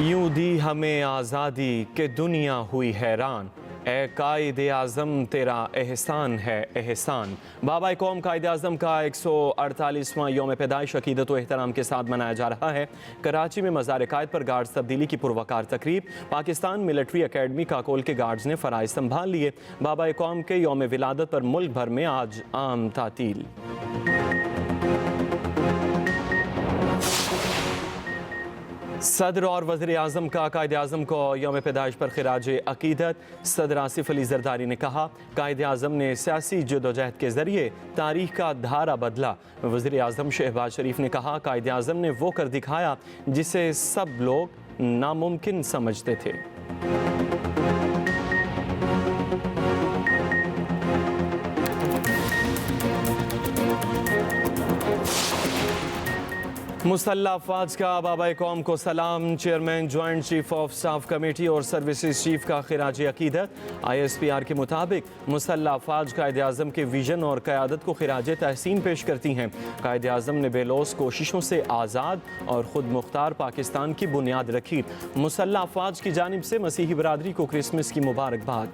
यूं दी हमें आज़ादी कि दुनिया हुई हैरान, ए कायदे आज़म तेरा एहसान है एहसान। बाबा कौम कायदे आज़म का 148वां यौम पैदाइश अकीदत व एहतराम के साथ मनाया जा रहा है। कराची में मज़ार कायद पर गार्ड्स तब्दीली की पुरवकार तकरीब। पाकिस्तान मिलिट्री अकेडमी काकोल के गार्ड्स ने फ़राइज़ संभाल लिए। बाबा कौम के यौम विलादत पर मुल्क भर में आज आम तातील। सदर और वज़ीर आज़म का कायदे आज़म को यौम पैदाइश पर खिराज अकीदत। सदर आसिफ अली जरदारी ने कहा, कायदे आज़म ने सियासी जदोजहद के ज़रिए तारीख़ का धारा बदला। वज़ीर आज़म शहबाज शरीफ ने कहा, कायदे आज़म ने वो कर दिखाया जिसे सब लोग नामुमकिन समझते थे। मुसल्लह अफवाज का बाबा कौम को सलाम। Chairman joint chief of staff committee और सर्विसेज चीफ का खिराज अकीदत। ISPR के मुताबिक मुसल्लह अफवाज कायदे आज़म के विजन और क़यादत को खिराज तहसीन पेश करती हैं। कायदे आज़म ने बेलौस कोशिशों से आज़ाद और ख़ुद मुख्तार पाकिस्तान की बुनियाद रखी। मुसल्लह अफवाज की जानिब से मसीही बरादरी को क्रिसमस की मुबारकबाद।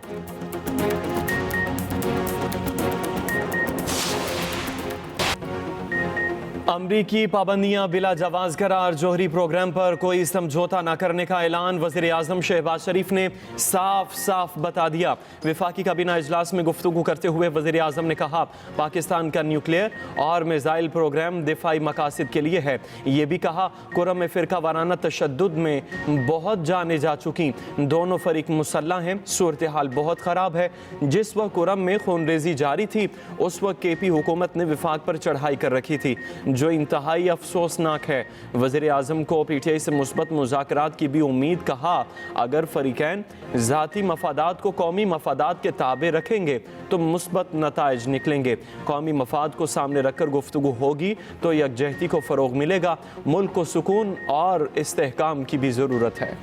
अमरीकी पाबंदियां बिला जवाज करार। जोहरी प्रोग्राम पर कोई समझौता न करने का ऐलान। वज़ीर आज़म शहबाज शरीफ ने साफ साफ बता दिया। वफाकी काबीना इजलास में गुफ्तगू करते हुए वज़ीर आज़म ने कहा, पाकिस्तान का न्यूक्लियर और मिसाइल प्रोग्राम दिफाई मकासद के लिए है। ये भी कहा, कुरम में फ़िरका वाराना तशद्दुद में बहुत जाने जा चुकी, दोनों फरीक मुसल्लह हैं, सूरत हाल बहुत ख़राब है। जिस वक्त कुरम में खूनरेजी जारी थी उस वक्त KP हुकूमत ने वफाक पर चढ़ाई कर रखी थी, जो इंतहाई अफसोसनाक है। वज़ीर आज़म को PTI से मुस्बत मुज़ाकरात की भी उम्मीद। कहा, अगर फरीकैन ज़ाती मफादात को कौमी मफादात के ताबे रखेंगे तो मुस्बत नताइज निकलेंगे। कौमी मफाद को सामने रखकर गुफ्तगू होगी तो यकजहती को फ़रोग़ मिलेगा। मुल्क को सुकून और इस्तेहकाम की भी ज़रूरत है।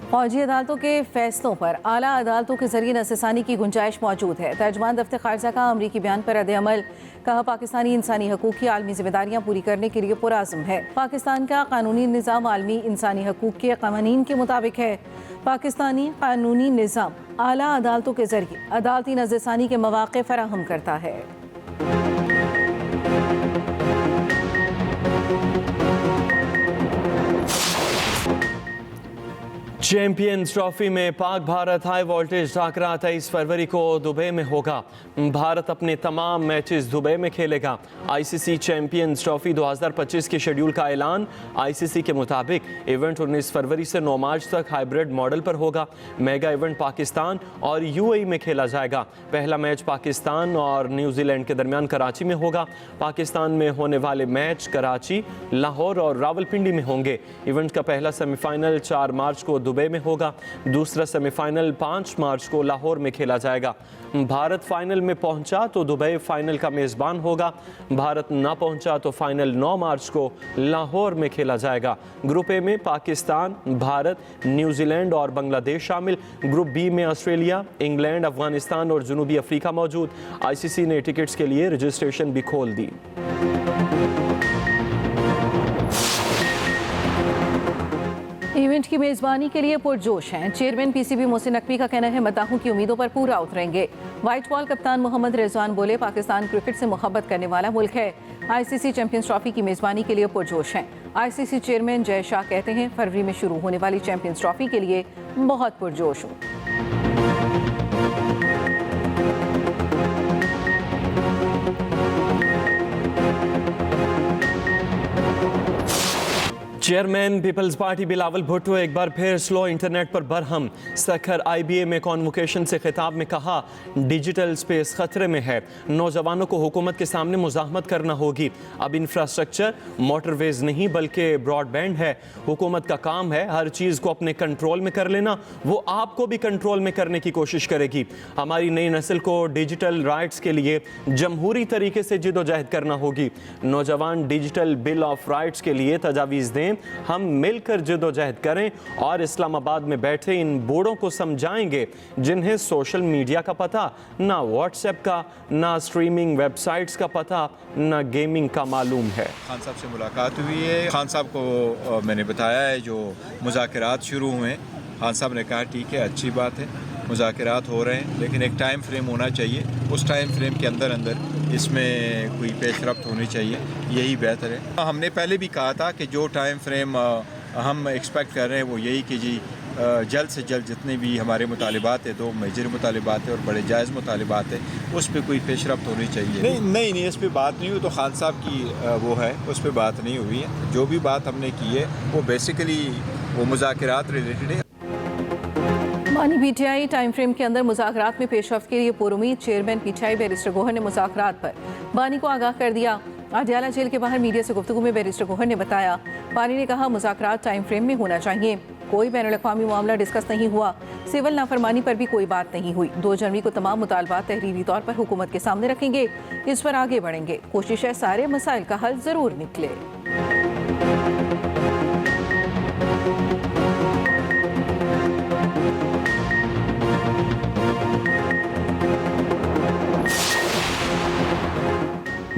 फौजी अदालतों के फैसलों पर आला अदालतों के जरिए नज़रसानी की गुंजाइश मौजूद है। तर्जुमान दफ्तर खारजा का अमरीकी बयान पर रद्द-ए-अमल। कहा, पाकिस्तानी इंसानी हकूक़ की आलमी जिम्मेदारियाँ पूरी करने के लिए पुरआज़्म है। पाकिस्तान का कानूनी निज़ाम आलमी इंसानी हकूक़ के क़वानीन के मुताबिक है। पाकिस्तानी कानूनी निज़ाम आला अदालतों के जरिए अदालती नज़रसानी के मौक़े फराहम करता है। चैंपियंस ट्रॉफी में पाक भारत हाई वोल्टेज टाकरा 23 फरवरी को दुबई में होगा। भारत अपने तमाम मैचेस दुबई में खेलेगा। ICC चैंपियंस ट्रॉफी 2025 के शेड्यूल का ऐलान। ICC के मुताबिक इवेंट 19 फरवरी से 9 मार्च तक हाइब्रिड मॉडल पर होगा। मेगा इवेंट पाकिस्तान और UAE में खेला जाएगा। पहला मैच पाकिस्तान और न्यूजीलैंड के दरमियान कराची में होगा। पाकिस्तान में होने वाले मैच कराची, लाहौर और रावलपिंडी में होंगे। इवेंट का पहला सेमीफाइनल 4 मार्च को दुबई में होगा। दूसरा सेमीफाइनल 5 मार्च को लाहौर में खेला जाएगा। भारत फाइनल में पहुंचा तो दुबई फाइनल का मेज़बान होगा। भारत ना पहुंचा तो फाइनल 9 मार्च को लाहौर में खेला जाएगा। ग्रुप ए में पाकिस्तान, भारत, न्यूजीलैंड और बांग्लादेश शामिल। ग्रुप बी में ऑस्ट्रेलिया, इंग्लैंड, अफगानिस्तान और जनूबी अफ्रीका मौजूद। ICC ने टिकट्स के लिए रजिस्ट्रेशन भी खोल दी। इवेंट की मेज़बानी के लिए पुरजोश हैं। चेयरमैन PCB मोहसिन नकवी का कहना है, मद्दाहों की उम्मीदों पर पूरा उतरेंगे। व्हाइट बॉल कप्तान मोहम्मद रिजवान बोले, पाकिस्तान क्रिकेट से मोहब्बत करने वाला मुल्क है। ICC चैंपियंस ट्रॉफी की मेज़बानी के लिए पुरजोश हैं। ICC चेयरमैन जय शाह कहते हैं, फरवरी में शुरू होने वाली चैंपियंस ट्रॉफी के लिए बहुत पुरजोश हूँ। Chairman Peoples Party Bilawal Bhutto एक बार फिर स्लो इंटरनेट पर बरहम। सखर IBA में कॉन्वोकेशन से खिताब में कहा, डिजिटल स्पेस खतरे में है। नौजवानों को हुकूमत के सामने मुज़ाहमत करना होगी। अब इंफ्रास्ट्रक्चर मोटरवेज नहीं बल्कि ब्रॉडबैंड है। हुकूमत का काम है हर चीज़ को अपने कंट्रोल में कर लेना। वो आपको भी कंट्रोल में करने की कोशिश करेगी। हमारी नई नस्ल को डिजिटल राइट्स के लिए जमहूरी तरीके से जिदोजहद करना होगी। नौजवान डिजिटल बिल ऑफ राइट्स के लिए तजावीज़ दें हम मिलकर जद्दोजहद करें और इस्लामाबाद में बैठे इन बूढ़ों को समझाएंगे जिन्हें सोशल मीडिया का पता, ना व्हाट्सएप का, ना स्ट्रीमिंग वेबसाइट्स का पता, ना गेमिंग का मालूम है। खान साहब से मुलाकात हुई है। खान साहब को मैंने बताया है जो मुज़ाकरात शुरू हुए, खान साहब ने कहा ठीक है, अच्छी बात है, मुज़ाकरात हो रहे हैं, लेकिन एक टाइम फ्रेम होना चाहिए। उस टाइम फ्रेम के अंदर इसमें कोई पेशरफ्त होनी चाहिए, यही बेहतर है। हमने पहले भी कहा था कि जो टाइम फ्रेम हम एक्सपेक्ट कर रहे हैं वो यही कि जी जल्द से जल्द जितने भी हमारे मुतालिबात है, 2 मेजर मुतालिबात है और बड़े जायज़ मुतालिबात है, उस पर कोई पेशरफ्त होनी चाहिए। नहीं, इस पर बात नहीं हुई, तो खान साहब की वो है, उस पर बात नहीं हुई है। जो भी बात हमने की है वो बेसिकली वो मुज़ाकरात रिलेटेड है। बानी पीटीआई टाइम फ्रेम के अंदर मुज़ाकरात में पेशरफ्त के लिए पुरुमीद। चेयरमैन पीटीआई बैरिस्टर गोहर ने मुज़ाकरात पर बानी को आगाह कर दिया। अडयाला जेल के बाहर मीडिया से गुफ्तगू में बैरिस्टर गोहर ने बताया, बानी ने कहा मुज़ाकरात टाइम फ्रेम में होना चाहिए, कोई बैनुल-अक़वामी मामला डिस्कस नहीं हुआ, सिविल नाफरमानी पर भी कोई बात नहीं हुई। 2 जनवरी को तमाम मुतालबात तहरीरी तौर पर हुकूमत के सामने रखेंगे, इस पर आगे बढ़ेंगे, कोशिश है सारे मसाइल का हल ज़रूर निकले।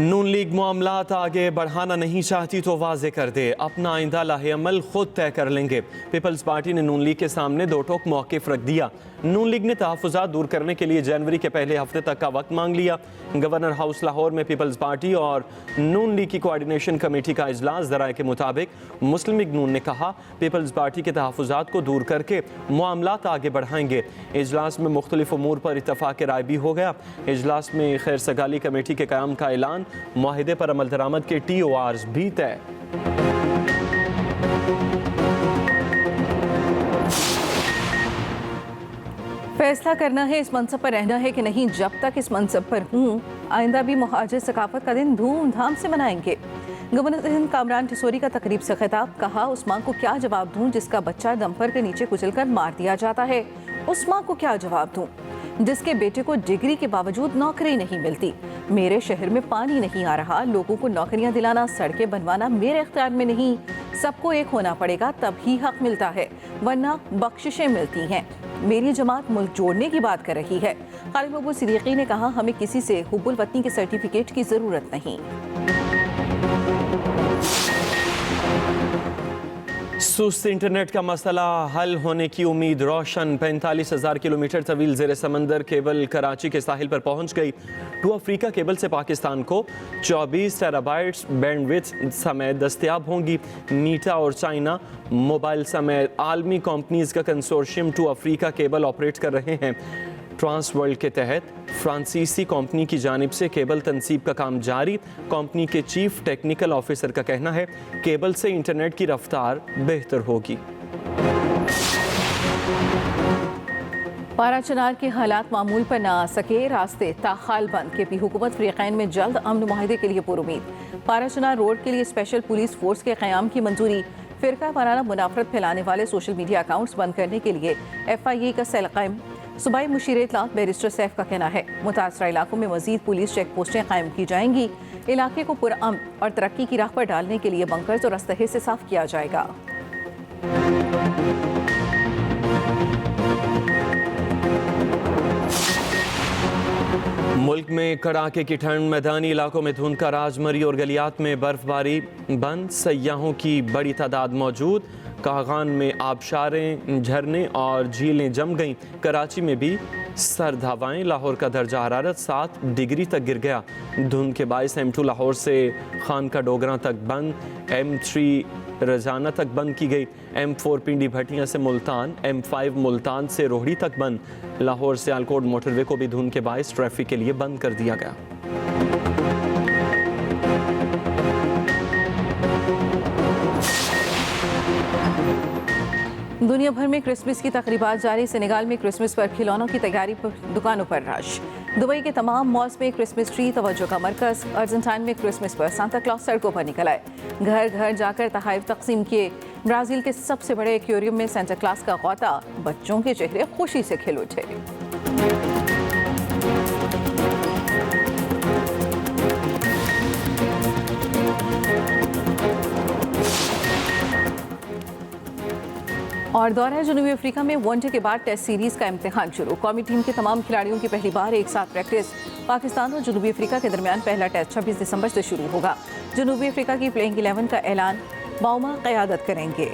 नून लीग मामलात आगे बढ़ाना नहीं चाहती तो वाजे कर दे, अपना आइंदा लाहे अमल खुद तय कर लेंगे। पीपल्स पार्टी ने नून लीग के सामने 2 टोक मौक़िफ़ रख दिया। नून लीग ने तहफ़्फ़ुज़ात दूर करने के लिए जनवरी के पहले हफ्ते तक का वक्त मांग लिया। गवर्नर हाउस लाहौर में पीपल्स पार्टी और नून लीग की कोऑर्डिनेशन कमेटी का इजलास। ज़राए के मुताबिक मुस्लिम लीग नून ने कहा पीपल्स पार्टी के तहफ़्फ़ुज़ात को दूर करके मामलात आगे बढ़ाएंगे। इजलास में मुख्तलिफ उमूर पर इत्तफ़ाक़ राय भी हो गया। इजलास में खैर सगाली कमेटी के क़याम का ऐलान, मुआहिदे पर अमल दरामद के TORs भी तय। फैसला करना है इस मनसब पर रहना है कि नहीं। जब तक इस मनसब पर हूँ, आइंदा भी मुहाजिर सकाफत का दिन धूमधाम से मनाएंगे। गवर्नर हिंद कामरान ठिसोरी का तकरीब से खिताब, कहा उस माँ को क्या जवाब दूँ जिसका बच्चा डंपर के नीचे कुचलकर मार दिया जाता है। उस माँ को क्या जवाब दूँ जिसके बेटे को डिग्री के बावजूद नौकरी नहीं मिलती। मेरे शहर में पानी नहीं आ रहा, लोगों को नौकरियां दिलाना, सड़कें बनवाना मेरे इख्तियार में नहीं। सबको एक होना पड़ेगा तब ही हक मिलता है, वरना बख्शिशें मिलती हैं। मेरी जमात मुल्क जोड़ने की बात कर रही है। खालिद महबूब सिद्दीकी ने कहा हमें किसी से हुब्बुल वतनी के सर्टिफिकेट की जरूरत नहीं। सुस्त इंटरनेट का मसला हल होने की उम्मीद रोशन। 45,000 किलोमीटर तवील ज़ेर समंदर केबल कराची के साहिल पर पहुंच गई। टू अफ्रीका केबल से पाकिस्तान को 24 टेराबाइट्स बैंडविड्थ समेत दस्तयाब होंगी। मीटा और चाइना मोबाइल समेत आलमी कंपनीज का consortium two Africa cable operate कर रहे हैं। ट्रांस वर्ल्ड के तहत फ्रांसीसी कंपनी की जानिब से केबल तनसीब का काम जारी। कंपनी के चीफ टेक्निकल ऑफिसर का कहना है केबल से इंटरनेट की रफ्तार बेहतर होगी। पारा चनार के हालात मामूल पर ना आ सके, रास्ते ताखाल बंद। केपी हुकूमत फ्रीकैन में जल्द अमन मुआहिदे के लिए पुरुमीद। पारा चनार रोड के लिए स्पेशल पुलिस फोर्स के क़याम की मंजूरी। फ़िरका वाराना मुनाफरत फैलाने वाले सोशल मीडिया अकाउंट्स बंद करने के लिए FIA का सेल कायम। सूबाई मुशीर इत्तलात बैरिस्टर सैफ का कहना है मुतासरा इलाकों में मजीद पुलिस चेक पोस्टें कायम की जाएंगी। इलाके को पुरअमन और तरक्की की राह पर डालने के लिए बंकर्स और अस्तहे से साफ किया जाएगा। मुल्क में कड़ाके की ठंड, मैदानी इलाकों में धुंध का राज, मरी और गलियात में बर्फबारी बंद, सयाहों की बड़ी तादाद मौजूद। कागान में आबशारें, झरने और झीलें जम गईं। कराची में भी सर्द हवाएं, लाहौर का दर्जा हरारत 7 डिग्री तक गिर गया। धुंध के बायस M2 लाहौर से खान का डोगरा तक बंद, M3 रजाना तक बंद की गई, M4 पिंडी भटियां से मुल्तान, M5 मुल्तान से रोहड़ी तक बंद। लाहौर से आलकोट मोटरवे को भी धुंध के बायस ट्रैफिक के लिए बंद कर दिया गया। दुनिया भर में क्रिसमस की तकरीबात जारी। सेनेगाल में क्रिसमस पर खिलौनों की तैयारी पर दुकानों पर रश। दुबई के तमाम मॉल्स में क्रिसमस ट्री तवज्जो का मरकज। अर्जेंटाइन में क्रिसमस पर सांता क्लॉज सड़कों पर निकल आए, घर घर जाकर तोहफे तकसीम किए। ब्राज़ील के सबसे बड़े एक्वेरियम में सेंटा क्लॉज का गौता, बच्चों के चेहरे खुशी से खिल उठे। और दौरा है जनूबी अफ्रीका में वनडे के बाद टेस्ट सीरीज का इम्तिहान शुरू। कौमी टीम के तमाम खिलाड़ियों की पहली बार एक साथ प्रैक्टिस। पाकिस्तान और जनूबी अफ्रीका के दरमियान पहला टेस्ट 26 दिसंबर से शुरू होगा। जनूबी अफ्रीका की प्लेइंग 11 का ऐलान बाउमा क़यादत करेंगे।